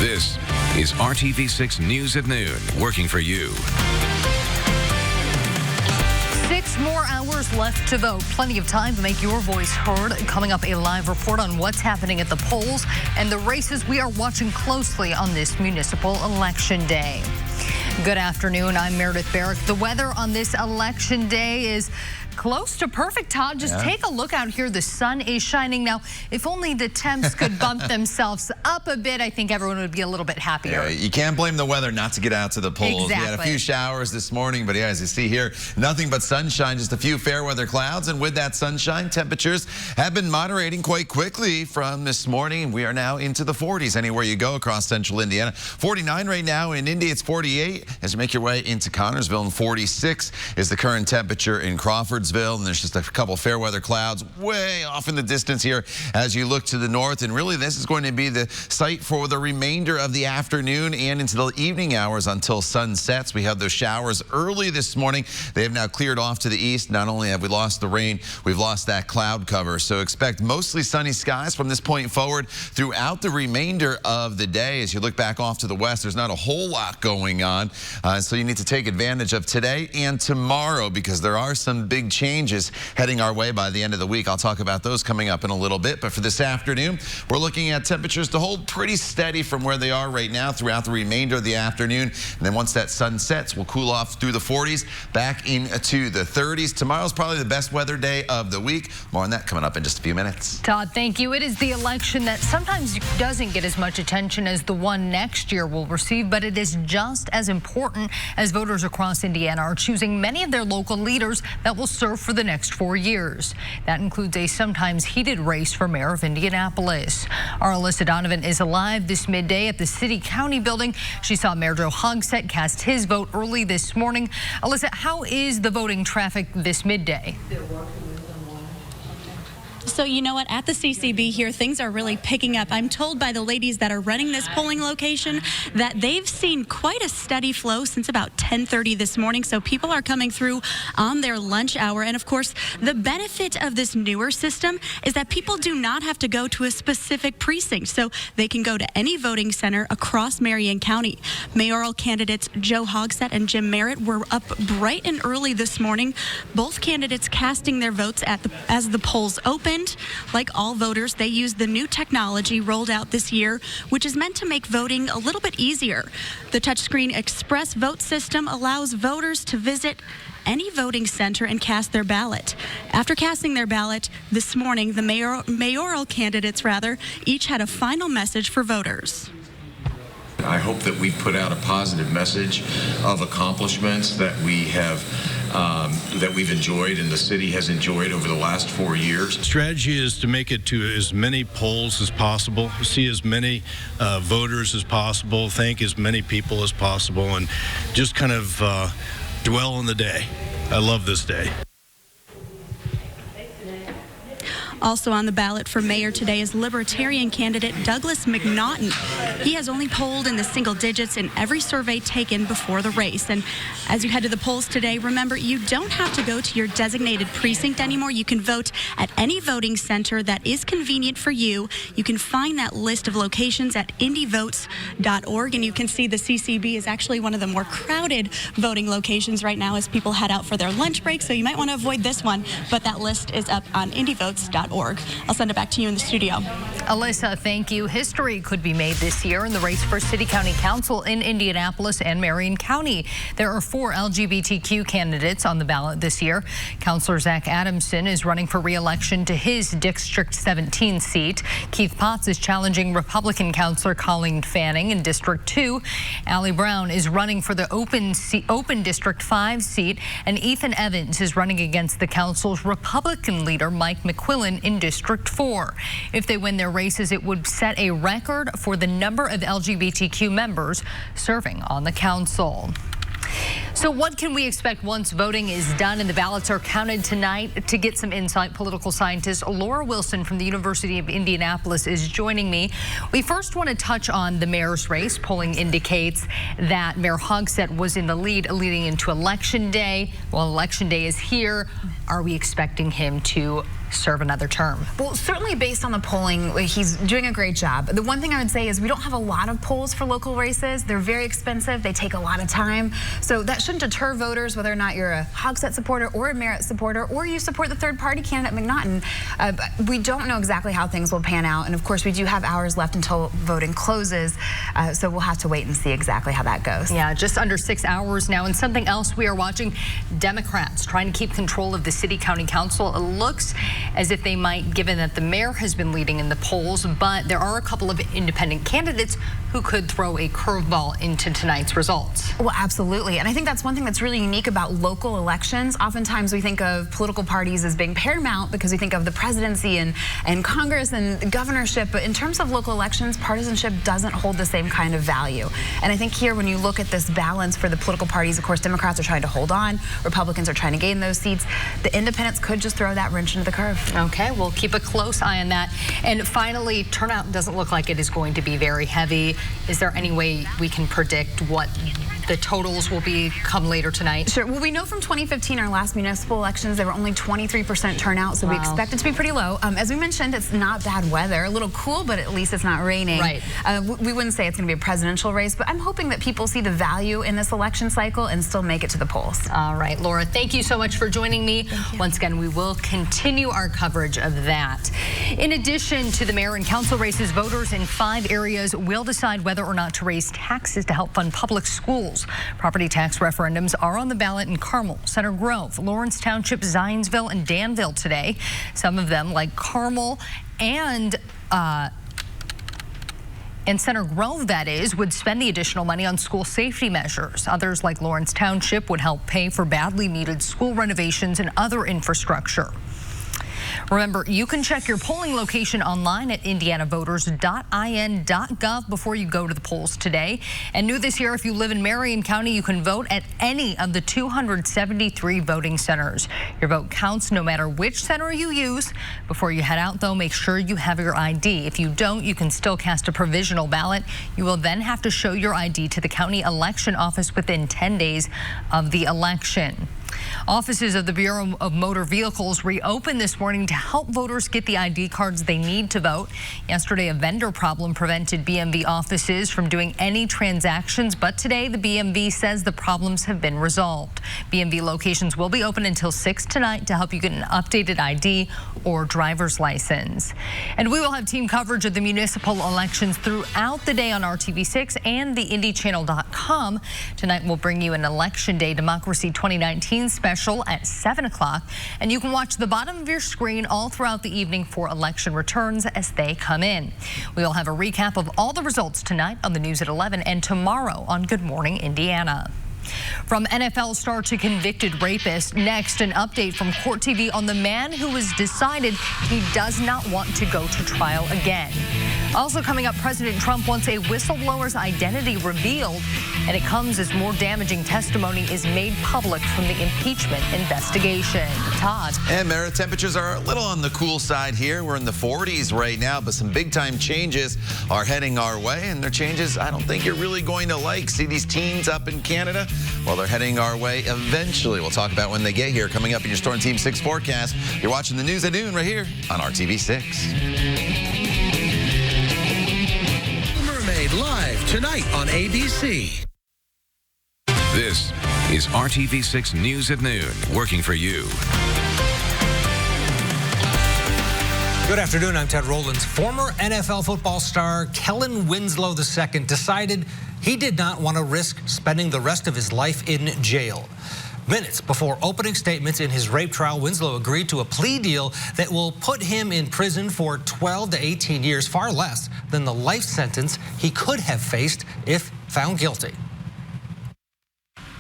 This is RTV6 News at Noon, working for you. 6 more hours left to vote. Plenty of time to make your voice heard. Coming up, a live report on what's happening at the polls and the races we are watching closely on this municipal election day. Good afternoon. I'm Meredith Barrick. The weather on this election day is close to perfect, Todd. Just take a look out here. The sun is shining. Now, if only the temps could bump themselves up a bit, I think everyone would be a little bit happier. Yeah, you can't blame the weather not to get out to the polls. Exactly. We had a few showers this morning, but yeah, as you see here, nothing but sunshine, just a few fair weather clouds. And with that sunshine, temperatures have been moderating quite quickly from this morning. We are now into the 40s anywhere you go across central Indiana. 49 right now in Indy, it's 48. As you make your way into Connorsville, and 46 is the current temperature in Crawfordsville. And there's just a couple fair weather clouds way off in the distance here as you look to the north. And really, this is going to be the site for the remainder of the afternoon and into the evening hours until sun sets. We had those showers early this morning. They have now cleared off to the east. Not only have we lost the rain, we've lost that cloud cover. So expect mostly sunny skies from this point forward throughout the remainder of the day. As you look back off to the west, there's not a whole lot going on. So you need to take advantage of today and tomorrow because there are some big changes heading our way by the end of the week. I'll talk about those coming up in a little bit. But for this afternoon, we're looking at temperatures to hold pretty steady from where they are right now throughout the remainder of the afternoon. And then once that sun sets, we'll cool off through the 40s, back into the 30s. Tomorrow's probably the best weather day of the week. More on that coming up in just a few minutes. Todd, thank you. It is the election that sometimes doesn't get as much attention as the one next year will receive, but it is just as important as voters across Indiana are choosing many of their local leaders that will serve for the next 4 years. That includes a sometimes heated race for mayor of Indianapolis. Our Alyssa Donovan is live this midday at the City County building. She saw Mayor Joe Hogsett cast his vote early this morning. Alyssa, how is the voting traffic this midday? So you know what, at the CCB here, things are really picking up. I'm told by the ladies that are running this polling location that they've seen quite a steady flow since about 10:30 this morning. So people are coming through on their lunch hour. And of course, the benefit of this newer system is that people do not have to go to a specific precinct. So they can go to any voting center across Marion County. Mayoral candidates Joe Hogsett and Jim Merritt were up bright and early this morning. Both candidates casting their votes as the polls opened. Like all voters, they use the new technology rolled out this year, which is meant to make voting a little bit easier. The touchscreen Express Vote system allows voters to visit any voting center and cast their ballot. After casting their ballot this morning, the mayoral candidates, each had a final message for voters. I hope that we put out a positive message of accomplishments that we have that we've enjoyed and the city has enjoyed over the last 4 years. Strategy is to make it to as many polls as possible, see as many voters as possible, thank as many people as possible, and just kind of dwell on the day. I love this day. Also on the ballot for mayor today is Libertarian candidate Douglas McNaughton. He has only polled in the single digits in every survey taken before the race. And as you head to the polls today, remember, you don't have to go to your designated precinct anymore. You can vote at any voting center that is convenient for you. You can find that list of locations at indyvotes.org. And you can see the CCB is actually one of the more crowded voting locations right now as people head out for their lunch break. So you might want to avoid this one, but that list is up on indyvotes.org. I'll send it back to you in the studio. Alyssa, thank you. History could be made this year in the race for City County Council in Indianapolis and Marion County. There are 4 LGBTQ candidates on the ballot this year. Councilor Zach Adamson is running for re-election to his District 17 seat. Keith Potts is challenging Republican Councilor Colleen Fanning in District 2. Allie Brown is running for the open District 5 seat, and Ethan Evans is running against the council's Republican leader Mike McQuillan in District 4. If they win their races, it would set a record for the number of LGBTQ members serving on the council. So what can we expect once voting is done and the ballots are counted tonight? To get some insight, political scientist Laura Wilson from the University of Indianapolis is joining me. We first want to touch on the mayor's race. Polling indicates that Mayor Hogsett was in the lead leading into Election Day. Well, Election Day is here. Are we expecting him to serve another term. Well, certainly based on the polling, he's doing a great job. The one thing I would say is we don't have a lot of polls for local races. They're very expensive. They take a lot of time. So that shouldn't deter voters, whether or not you're a Hogsett supporter or a Merritt supporter, or you support the third-party candidate, McNaughton. We don't know exactly how things will pan out. And of course, we do have hours left until voting closes. So we'll have to wait and see exactly how that goes. Yeah, just under 6 hours now. And something else we are watching, Democrats trying to keep control of the city-county council. It looks as if they might, given that the mayor has been leading in the polls, but there are a couple of independent candidates who could throw a curveball into tonight's results. Well, absolutely. And I think that's one thing that's really unique about local elections. Oftentimes we think of political parties as being paramount because we think of the presidency and Congress and the governorship. But in terms of local elections, partisanship doesn't hold the same kind of value. And I think here, when you look at this balance for the political parties, of course, Democrats are trying to hold on. Republicans are trying to gain those seats. The independents could just throw that wrench into the curve. Okay, we'll keep a close eye on that. And finally, turnout doesn't look like it is going to be very heavy. Is there any way we can predict what the totals will be come later tonight? Sure. Well, we know from 2015, our last municipal elections, there were only 23% turnout, so we expect it to be pretty low. As we mentioned, it's not bad weather. A little cool, but at least it's not raining. Right. We wouldn't say it's going to be a presidential race, but I'm hoping that people see the value in this election cycle and still make it to the polls. All right, Laura, thank you so much for joining me. Once again, we will continue our coverage of that. In addition to the mayor and council races, voters in 5 areas will decide whether or not to raise taxes to help fund public schools. Property tax referendums are on the ballot in Carmel, Center Grove, Lawrence Township, Zionsville, and Danville today. Some of them, like Carmel and Center Grove, that is, would spend the additional money on school safety measures. Others, like Lawrence Township, would help pay for badly needed school renovations and other infrastructure. Remember, you can check your polling location online at indianavoters.in.gov before you go to the polls today. And new this year, if you live in Marion County, you can vote at any of the 273 voting centers. Your vote counts no matter which center you use. Before you head out, though, make sure you have your ID. If you don't, you can still cast a provisional ballot. You will then have to show your ID to the county election office within 10 days of the election. Offices of the Bureau of Motor Vehicles reopened this morning to help voters get the ID cards they need to vote. Yesterday, a vendor problem prevented BMV offices from doing any transactions, but today the BMV says the problems have been resolved. BMV locations will be open until 6 tonight to help you get an updated ID or driver's license. And we will have team coverage of the municipal elections throughout the day on RTV6 and the IndyChannel.com. Tonight we'll bring you an Election Day Democracy 2019 special at 7 o'clock, and you can watch the bottom of your screen all throughout the evening for election returns as they come in. We'll have a recap of all the results tonight on the news at 11 and tomorrow on Good Morning Indiana. From NFL star to convicted rapist, next an update from Court TV on the man who has decided he does not want to go to trial again. Also coming up, President Trump wants a whistleblower's identity revealed, and it comes as more damaging testimony is made public from the impeachment investigation. Todd. And Merritt, temperatures are a little on the cool side here. We're in the 40s right now, but some big time changes are heading our way, and they're changes I don't think you're really going to like. See these teens up in Canada? Well, they're heading our way eventually. We'll talk about when they get here coming up in your Storm Team 6 forecast. You're watching the news at noon right here on RTV6. Mermaid live tonight on ABC. This is RTV6 News at Noon, working for you. Good afternoon, I'm Ted Rollins. Former NFL football star Kellen Winslow II decided he did not want to risk spending the rest of his life in jail. Minutes before opening statements in his rape trial, Winslow agreed to a plea deal that will put him in prison for 12 to 18 years, far less than the life sentence he could have faced if found guilty.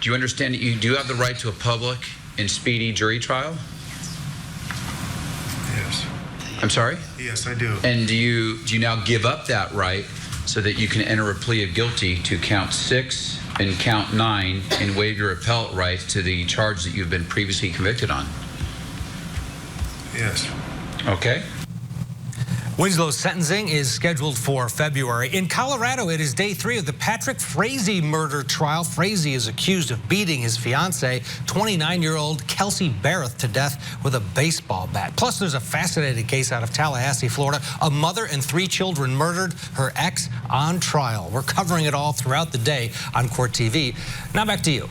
Do you understand that you do have the right to a public and speedy jury trial? Yes. I'm sorry? Yes, I do. And do you now give up that right so that you can enter a plea of guilty to count 6 and count 9 and waive your appellate rights to the charge that you've been previously convicted on? Yes. Okay. Winslow's sentencing is scheduled for February. In Colorado, it is day 3 of the Patrick Frazee murder trial. Frazee is accused of beating his fiancée, 29-year-old Kelsey Barrett, to death with a baseball bat. Plus, there's a fascinating case out of Tallahassee, Florida. A mother and 3 children murdered, her ex on trial. We're covering it all throughout the day on Court TV. Now back to you.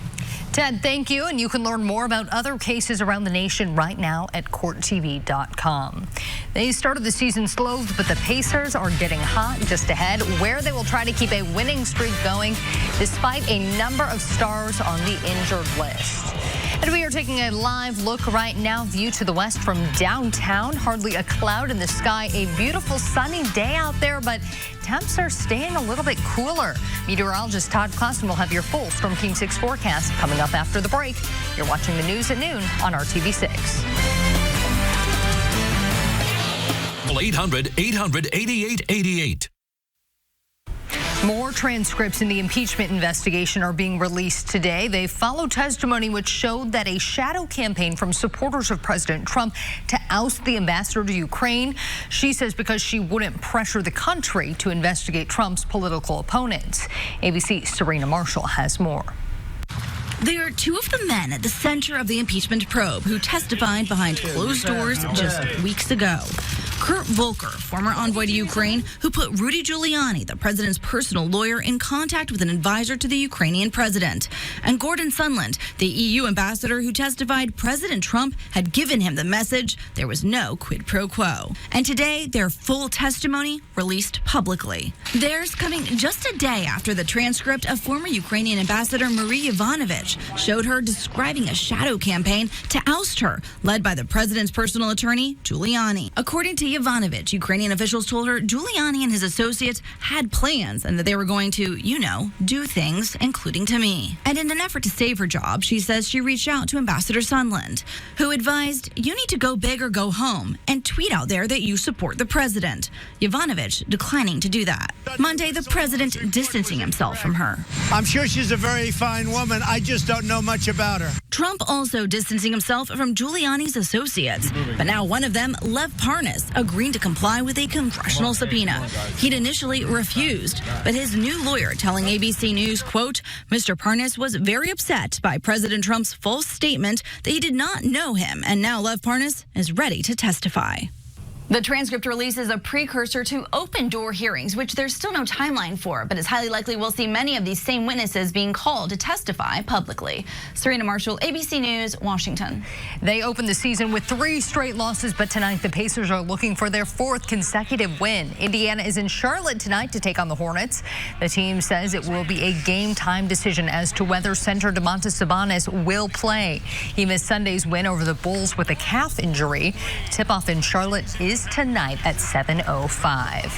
Ted, thank you. And you can learn more about other cases around the nation right now at courttv.com. They started the season slow, but the Pacers are getting hot just ahead, where they will try to keep a winning streak going despite a number of stars on the injured list. And we are taking a live look right now, view to the west from downtown. Hardly a cloud in the sky. A beautiful sunny day out there, but temps are staying a little bit cooler. Meteorologist Todd Clausen will have your full Storm King 6 forecast coming up after the break. You're watching the news at noon on RTV6. 800-800-8888. More transcripts in the impeachment investigation are being released today. They follow testimony which showed that a shadow campaign from supporters of President Trump to oust the ambassador to Ukraine. She says because she wouldn't pressure the country to investigate Trump's political opponents. ABC Serena Marshall has more. They are 2 of the men at the center of the impeachment probe who testified behind closed doors just weeks ago. Kurt Volker, former envoy to Ukraine, who put Rudy Giuliani, the president's personal lawyer, in contact with an advisor to the Ukrainian president. And Gordon Sondland, the EU ambassador who testified President Trump had given him the message there was no quid pro quo. And today, their full testimony released publicly. Theirs coming just a day after the transcript of former Ukrainian ambassador Marie Yovanovitch showed her describing a shadow campaign to oust her, led by the president's personal attorney, Giuliani. According to Yovanovitch, Ukrainian officials told her Giuliani and his associates had plans and that they were going to, do things, including to me. And in an effort to save her job, she says she reached out to Ambassador Sondland, who advised, you need to go big or go home and tweet out there that you support the president. Yovanovitch declining to do that. Monday, the president distancing himself from her. I'm sure she's a very fine woman. I just don't know much about her. Trump also distancing himself from Giuliani's associates. But now one of them, Lev Parnas, agreeing to comply with a congressional subpoena. He'd initially refused, but his new lawyer telling ABC News, quote, Mr. Parnas was very upset by President Trump's false statement that he did not know him, and now Lev Parnas is ready to testify. The transcript release is a precursor to open-door hearings, which there's still no timeline for, but it's highly likely we'll see many of these same witnesses being called to testify publicly. Serena Marshall, ABC News, Washington. They opened the season with 3 straight losses, but tonight the Pacers are looking for their 4th consecutive win. Indiana is in Charlotte tonight to take on the Hornets. The team says it will be a game-time decision as to whether center Domantas Sabonis will play. He missed Sunday's win over the Bulls with a calf injury. Tip-off in Charlotte is tonight at 7:05.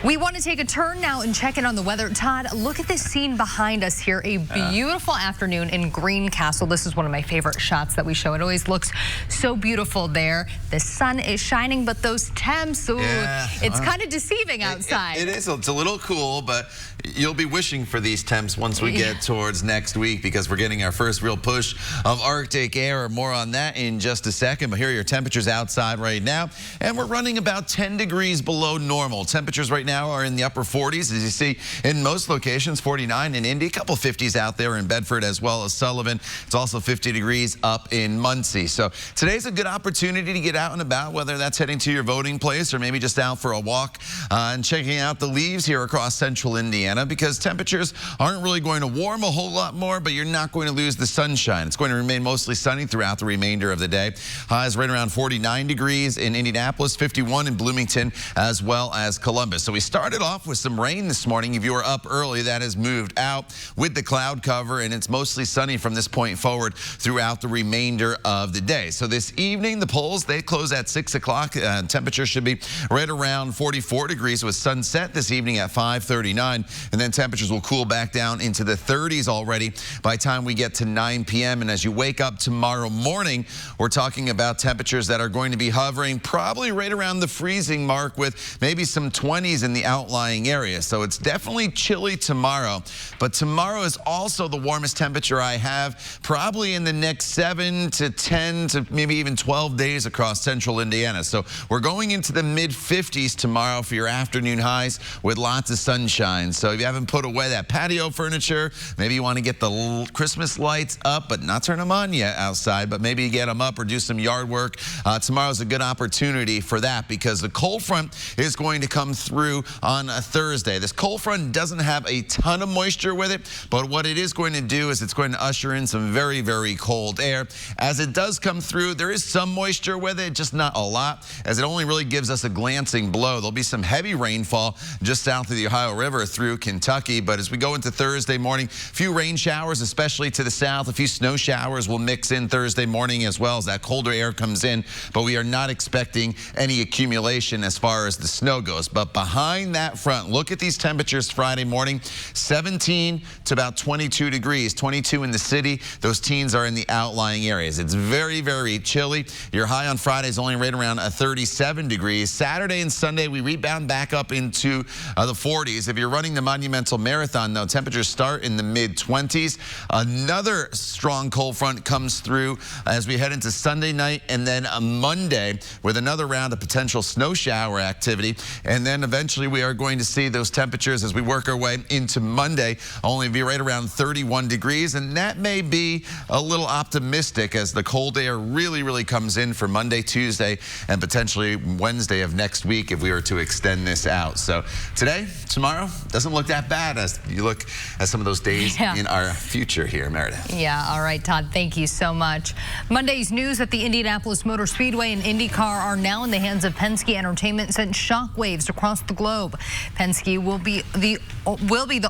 We want to take a turn now and check in on the weather. Todd, look at this scene behind us here. A beautiful afternoon in Greencastle. This is one of my favorite shots that we show. It always looks so beautiful there. The sun is shining, but those temps, it's kind of deceiving outside. It is. It's a little cool, but you'll be wishing for these temps once we get towards next week because we're getting our first real push of Arctic air. More on that in just a second. But here are your temperatures outside right now. And we're running about 10 degrees below normal. Temperatures right now are in the upper 40s, as you see in most locations. 49 in Indy, a couple 50s out there in Bedford as well as Sullivan. It's also 50 degrees up in Muncie. So today's a good opportunity to get out and about, whether that's heading to your voting place or maybe just out for a walk and checking out the leaves here across central Indiana, because temperatures aren't really going to warm a whole lot more, but you're not going to lose the sunshine. It's going to remain mostly sunny throughout the remainder of the day. Highs right around 49 degrees in Indianapolis, 51 in Bloomington, as well as Columbus. So we started off with some rain this morning. If you were up early, that has moved out with the cloud cover, and it's mostly sunny from this point forward throughout the remainder of the day. So this evening, the polls, they close at 6 o'clock. Temperature should be right around 44 degrees with sunset this evening at 5:39, and then temperatures will cool back down into the 30s already by the time we get to 9 p.m. And as you wake up tomorrow morning, we're talking about temperatures that are going to be hovering probably right around the freezing mark with maybe some 20s in the outlying area. So it's definitely chilly tomorrow. But tomorrow is also the warmest temperature I have probably in the next 7 to 10 to maybe even 12 days across central Indiana. So we're going into the mid-50s tomorrow for your afternoon highs with lots of sunshine. So if you haven't put away that patio furniture, maybe you want to get the Christmas lights up but not turn them on yet outside, but maybe get them up or do some yard work. Tomorrow's a good opportunity for that because the cold front is going to come through on a Thursday. This cold front doesn't have a ton of moisture with it, but what it is going to do is it's going to usher in some very, very cold air. As it does come through, there is some moisture with it, just not a lot, as it only really gives us a glancing blow. There'll be some heavy rainfall just south of the Ohio River through Kentucky, but as we go into Thursday morning, a few rain showers, especially to the south. A few snow showers will mix in Thursday morning as well as that colder air comes in, but we are not expecting any accumulation as far as the snow goes. But behind that front, look at these temperatures Friday morning, 17 to about 22 degrees, 22 in the city. Those teens are in the outlying areas. It's very, very chilly. Your high on Friday is only right around 37 degrees. Saturday and Sunday, we rebound back up into the 40s. If you're running the Monumental Marathon, though, temperatures start in the mid-20s. Another strong cold front comes through as we head into Sunday night and then a Monday with another round of potential snow shower activity. And then eventually we are going to see those temperatures as we work our way into Monday only be right around 31 degrees. And that may be a little optimistic as the cold air really, really comes in for Monday, Tuesday, and potentially Wednesday of next week if we were to extend this out. So today, tomorrow, doesn't look that bad as you look at some of those days in our future here, Meredith. Yeah, all right, Todd, thank you so much. Monday's news at the Indianapolis Motor Speedway and IndyCar are now in the hands of Penske Entertainment sent shockwaves across the globe. Penske will be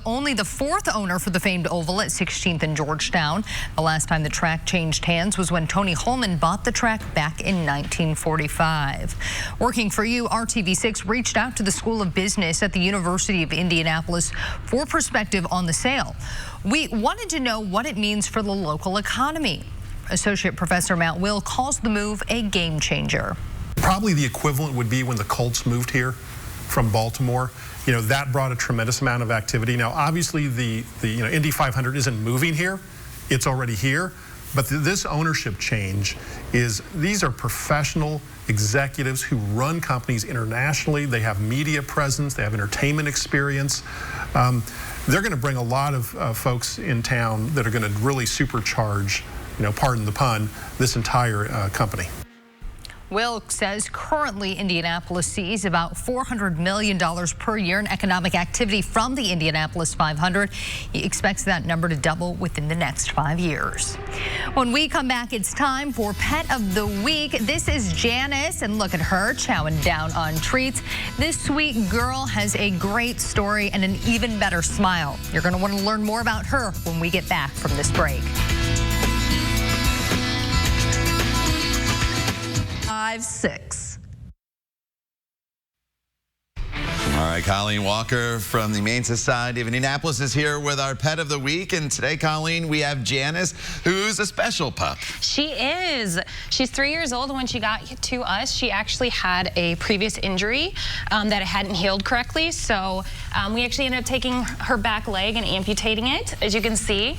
only the fourth owner for the famed oval at 16th and Georgetown. The last time the track changed hands was when Tony Holman bought the track back in 1945. Working for you, RTV6 reached out to the School of Business at the University of Indianapolis for perspective on the sale. We wanted to know what it means for the local economy. Associate Professor Matt Will calls the move a game changer. Probably the equivalent would be when the Colts moved here from Baltimore. You know, that brought a tremendous amount of activity. Now, obviously, the Indy 500 isn't moving here. It's already here. But this ownership change is, these are professional executives who run companies internationally. They have media presence. They have entertainment experience. They're going to bring a lot of folks in town that are going to really supercharge, pardon the pun, this entire company. Wilk says currently Indianapolis sees about $400 million per year in economic activity from the Indianapolis 500. He expects that number to double within the next 5 years. When we come back, it's time for Pet of the Week. This is Janice, and look at her chowing down on treats. This sweet girl has a great story and an even better smile. You're going to want to learn more about her when we get back from this break. 5-6. All right, Colleen Walker from the Humane Society of Indianapolis is here with our Pet of the Week. And today, Colleen, we have Janice, who's a special pup. She is. She's 3 years old. When she got to us, she actually had a previous injury that hadn't healed correctly. So we actually ended up taking her back leg and amputating it, as you can see.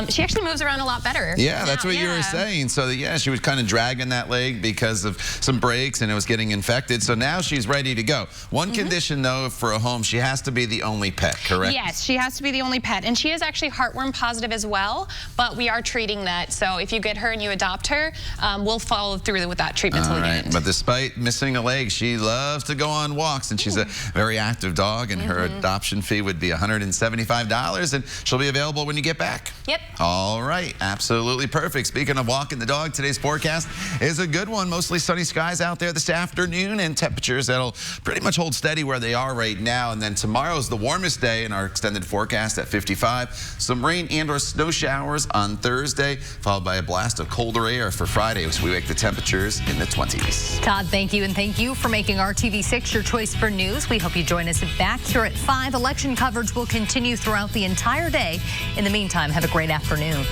She actually moves around a lot better. Yeah, that's what you were saying. So, yeah, she was kind of dragging that leg because of some breaks and it was getting infected. So now she's ready to go. One condition, though, for a home, she has to be the only pet, correct? Yes, she has to be the only pet. And she is actually heartworm positive as well, but we are treating that. So if you get her and you adopt her, we'll follow through with that treatment till the end. But despite missing a leg, she loves to go on walks, and she's a very active dog, and her adoption fee would be $175, and she'll be available when you get back. Yep. All right, absolutely perfect. Speaking of walking the dog, today's forecast is a good one. Mostly sunny skies out there this afternoon, and temperatures that'll pretty much hold steady where they are right now. And then tomorrow's the warmest day in our extended forecast at 55. Some rain and or snow showers on Thursday, followed by a blast of colder air for Friday as we wake the temperatures in the 20s. Todd, thank you, and thank you for making RTV6 your choice for news. We hope you join us back here at 5. Election coverage will continue throughout the entire day. In the meantime, have a great afternoon.